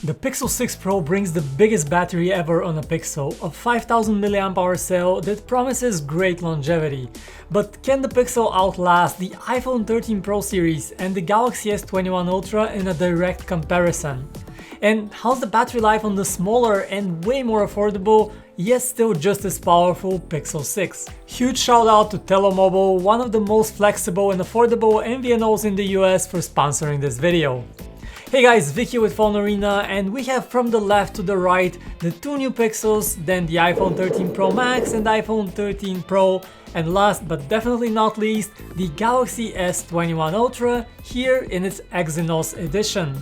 The Pixel 6 Pro brings the biggest battery ever on a Pixel, a 5000 mAh cell that promises great longevity. But can the Pixel outlast the iPhone 13 Pro series and the Galaxy S21 Ultra in a direct comparison? And how's the battery life on the smaller and way more affordable, yet still just as powerful Pixel 6? Huge shout out to Telomobile, one of the most flexible and affordable MVNOs in the US, for sponsoring this video. Hey guys, Vic here with PhoneArena, and we have from the left to the right the two new Pixels, then the iPhone 13 Pro Max and iPhone 13 Pro, and last but definitely not least, the Galaxy S21 Ultra here in its Exynos edition.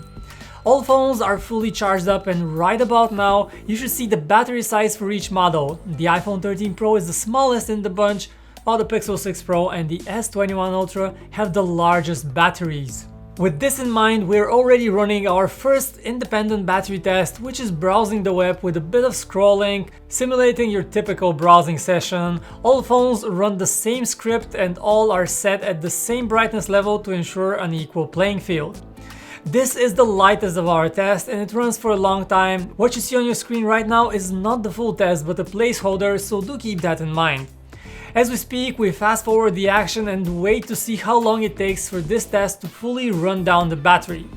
All phones are fully charged up, and right about now you should see the battery size for each model. The iPhone 13 Pro is the smallest in the bunch, while the Pixel 6 Pro and the S21 Ultra have the largest batteries. With this in mind, we're already running our first independent battery test, which is browsing the web with a bit of scrolling, simulating your typical browsing session. All phones run the same script and all are set at the same brightness level to ensure an equal playing field. This is the lightest of our test and it runs for a long time. What you see on your screen right now is not the full test but a placeholder, so do keep that in mind. As we speak, we fast forward the action and wait to see how long it takes for this test to fully run down the battery.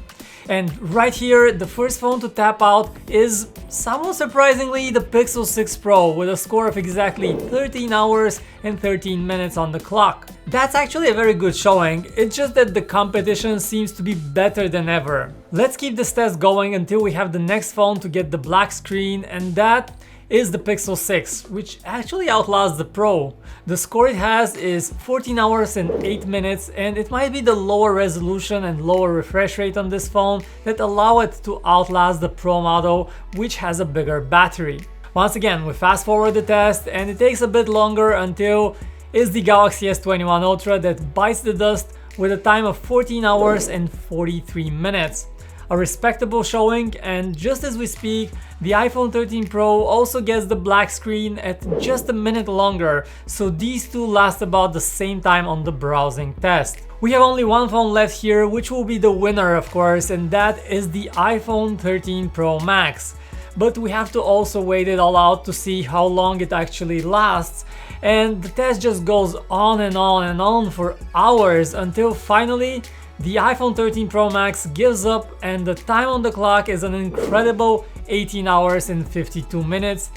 And right here, the first phone to tap out is, somewhat surprisingly, the Pixel 6 Pro with a score of exactly 13 hours and 13 minutes on the clock. That's actually a very good showing, it's just that the competition seems to be better than ever. Let's keep this test going until we have the next phone to get the black screen, and that is the Pixel 6, which actually outlasts the Pro. The score it has is 14 hours and 8 minutes, and it might be the lower resolution and lower refresh rate on this phone that allow it to outlast the Pro model, which has a bigger battery. Once again, we fast forward the test and it takes a bit longer until it's the Galaxy S21 Ultra that bites the dust with a time of 14 hours and 43 minutes. A respectable showing, and just as we speak, the iPhone 13 Pro also gets the black screen at just a minute longer, so these two last about the same time on the browsing test. We have only one phone left here, which will be the winner of course, and that is the iPhone 13 Pro Max. But we have to also wait it all out to see how long it actually lasts, and the test just goes on and on and on for hours until finally the iPhone 13 Pro Max gives up and the time on the clock is an incredible 18 hours and 52 minutes.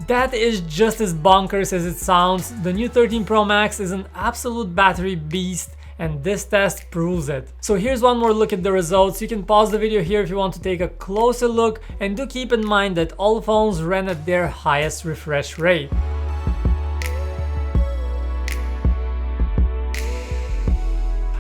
That is just as bonkers as it sounds. The new 13 Pro Max is an absolute battery beast and this test proves it. So here's one more look at the results. You can pause the video here if you want to take a closer look, and do keep in mind that all phones ran at their highest refresh rate.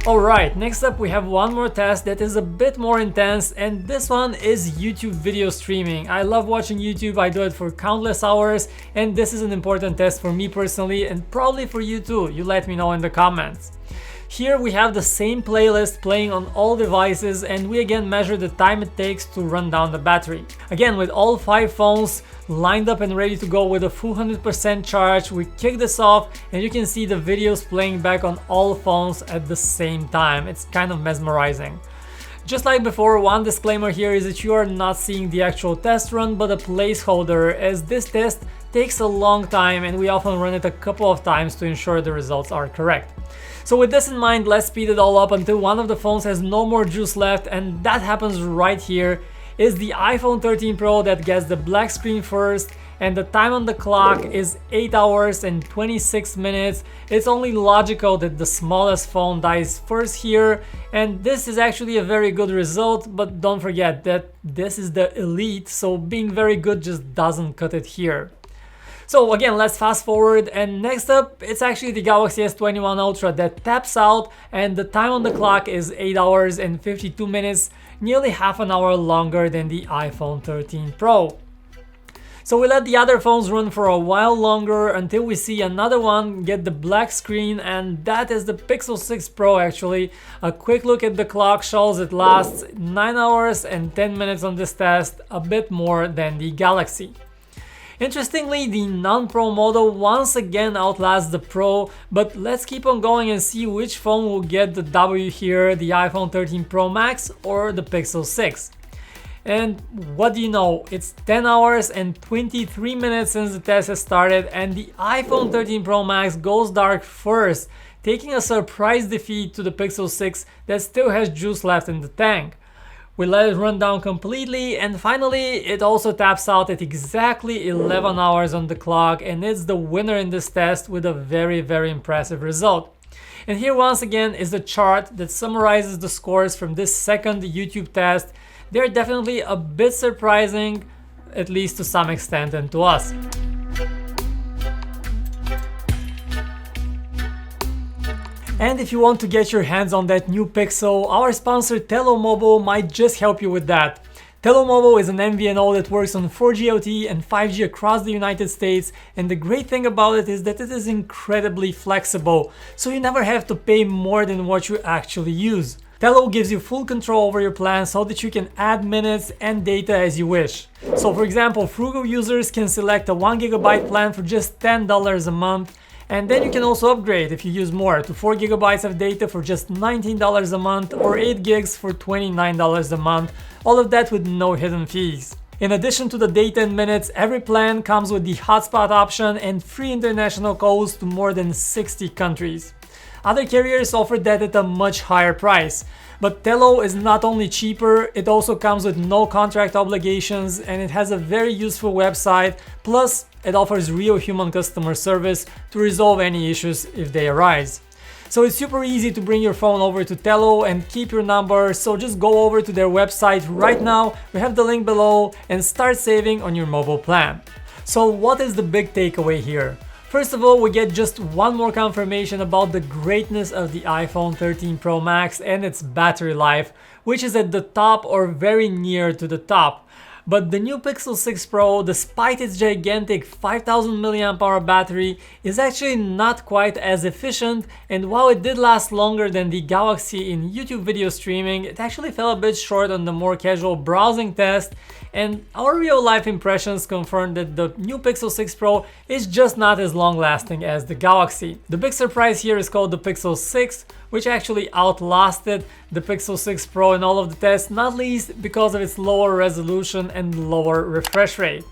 Alright, next up we have one more test that is a bit more intense, and this one is YouTube video streaming. I love watching YouTube, I do it for countless hours, and this is an important test for me personally and probably for you too. You let me know in the comments. Here we have the same playlist playing on all devices, and we again measure the time it takes to run down the battery. Again, with all 5 phones lined up and ready to go with a full 100% charge, we kick this off and you can see the videos playing back on all phones at the same time. It's kind of mesmerizing. Just like before, one disclaimer here is that you are not seeing the actual test run but a placeholder, as this test takes a long time and we often run it a couple of times to ensure the results are correct. So with this in mind, let's speed it all up until one of the phones has no more juice left, and that happens right here. Is the iPhone 13 Pro that gets the black screen first, and the time on the clock is 8 hours and 26 minutes. It's only logical that the smallest phone dies first here, and this is actually a very good result, but don't forget that this is the elite, so being very good just doesn't cut it here. So again, let's fast forward, and next up it's actually the Galaxy S21 Ultra that taps out, and the time on the clock is 8 hours and 52 minutes, nearly half an hour longer than the iPhone 13 Pro. So we let the other phones run for a while longer until we see another one get the black screen, and that is the Pixel 6 Pro actually. A quick look at the clock shows it lasts 9 hours and 10 minutes on this test, a bit more than the Galaxy. Interestingly, the non-Pro model once again outlasts the Pro, but let's keep on going and see which phone will get the W here, the iPhone 13 Pro Max or the Pixel 6. And what do you know, it's 10 hours and 23 minutes since the test has started, and the iPhone 13 Pro Max goes dark first, taking a surprise defeat to the Pixel 6 that still has juice left in the tank. We let it run down completely, and finally it also taps out at exactly 11 hours on the clock, and it's the winner in this test with a very impressive result. And here once again is the chart that summarizes the scores from this second YouTube test. They're definitely a bit surprising, at least to some extent, and to us. And if you want to get your hands on that new Pixel, our sponsor Tello Mobile might just help you with that. Tello Mobile is an MVNO that works on 4G LTE and 5G across the United States, and the great thing about it is that it is incredibly flexible, so you never have to pay more than what you actually use. Tello gives you full control over your plan so that you can add minutes and data as you wish. So for example, frugal users can select a 1 GB plan for just $10 a month, and then you can also upgrade if you use more to 4 GB of data for just $19 a month or 8 gigs for $29 a month, all of that with no hidden fees. In addition to the data and minutes, every plan comes with the hotspot option and free international calls to more than 60 countries. Other carriers offer that at a much higher price, but Tello is not only cheaper, it also comes with no contract obligations, and it has a very useful website, plus it offers real human customer service to resolve any issues if they arise. So it's super easy to bring your phone over to Tello and keep your number, so just go over to their website right now, we have the link below, and start saving on your mobile plan. So what is the big takeaway here? First of all, we get just one more confirmation about the greatness of the iPhone 13 Pro Max and its battery life, which is at the top or very near to the top. But the new Pixel 6 Pro, despite its gigantic 5000 mAh battery, is actually not quite as efficient, and while it did last longer than the Galaxy in YouTube video streaming, it actually fell a bit short on the more casual browsing test, and our real-life impressions confirm that the new Pixel 6 Pro is just not as long-lasting as the Galaxy. The big surprise here is called the Pixel 6, which actually outlasted the Pixel 6 Pro in all of the tests, not least because of its lower resolution and lower refresh rate.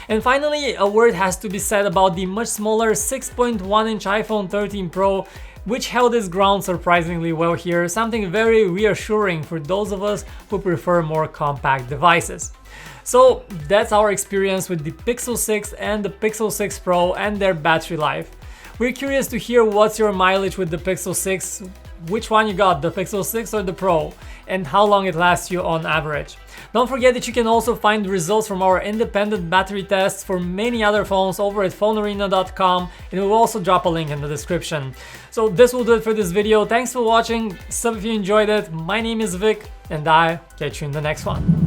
And finally, a word has to be said about the much smaller 6.1-inch iPhone 13 Pro, which held its ground surprisingly well here, something very reassuring for those of us who prefer more compact devices. So that's our experience with the Pixel 6 and the Pixel 6 Pro and their battery life. We're curious to hear what's your mileage with the Pixel 6, which one you got, the Pixel 6 or the Pro, and how long it lasts you on average. Don't forget that you can also find results from our independent battery tests for many other phones over at PhoneArena.com, and we'll also drop a link in the description. So this will do it for this video. Thanks for watching, sub if you enjoyed it. My name is Vic, and I'll catch you in the next one.